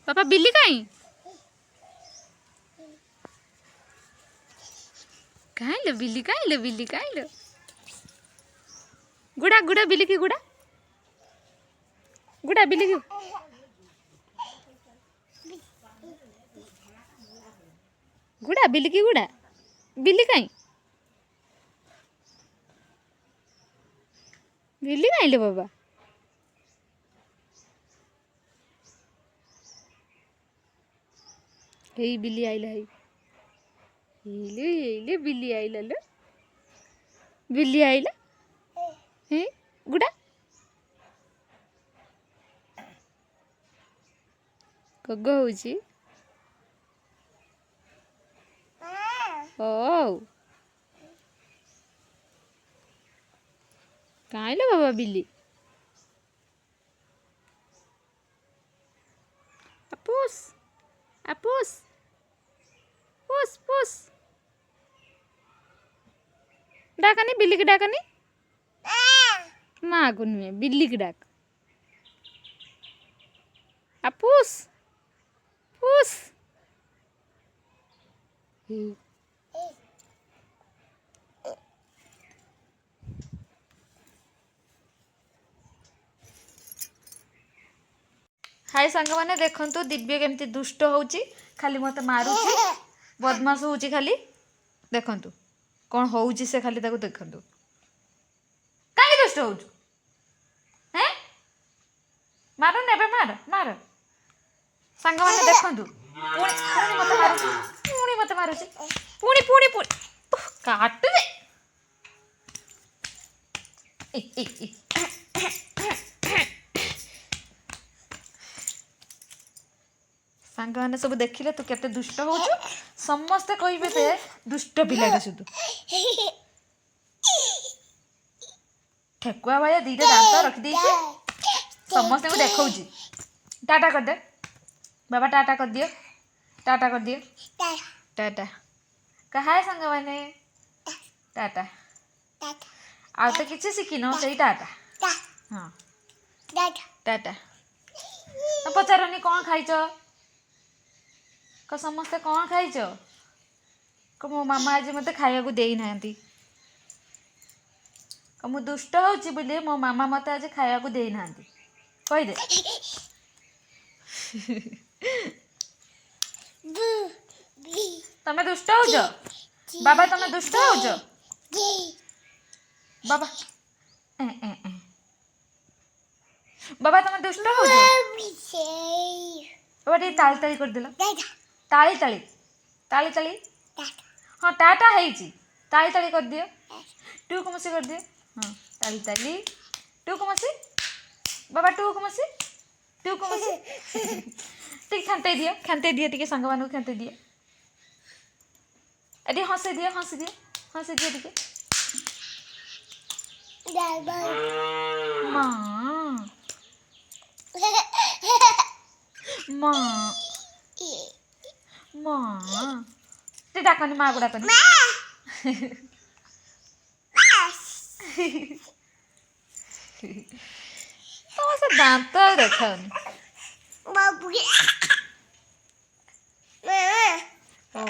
पापा बिल्ली कहीं बिल्ली कहीं लो गुड़ा गुड़ा बिल्ली की गुड़ा गुड़ा बिल्ली की गुड़ा बिल्ली कहीं लो बाबा हे बिल्ली आइला हे बिल्ली आइला लो बिल्ली आइला हे गुड़ा कग होउची ओ काई लो बाबा बिल्ली अपूस अपूस पुस पुस डाकनी बिल्ली की डाकनी माँ को नुहे बिल्ली की डाक अपूस पुस हाय सांग मैंने देखंतु दिव्य केमती दुष्ट होउची खाली मते मारुची बदमाश होउची खाली देखंतु कौन होउची से खाली ताको देखंतु काहे दुष्ट होउछु हैं मारो नेबे मार मार सांग मैंने देखंतु पुणी मते मारुची पुणी पुणी पुणी काट दे सांग मैंने सब देखिले तू केते दुष्ट होउछु समस्ते कहबे ते दुष्ट पिलाटा सुधु ठेकुआ भाई दीटा दांत रखी देछि समस्ते को देखौछि टाटा कर दे बाबा टाटा कर दियो टाटा कहा है सांग मैंने टाटा आ तो किसी शिखिन से टाटा हाँ टाटा पचारनी कौन खाइच क समस्ते कौन खाइच क मो मामा आज मते खाया को देई नांती क मु दुष्ट होउची बोली मो मामा मते आज खाया को देई नांती कहि दे तमे दुष्ट होउछ बाबा तमे दुष्ट होउछ बाबा बाबा तमे दुष्ट होउछ बाबा टी ताली ताली कर देला ताली ताली ताली ताली हाँ टाटा है ताली ताली कर दियो टू को मसी कर दियो हाँ ताली ताली टू को मसी बाबा टू को मसी टी खानते दियो टी सांग मान खानते दियो अरे हंसे दियो टी माँ माँ माँ ते डाकनी माँ को डाकनी तुम से दांत देखन ओ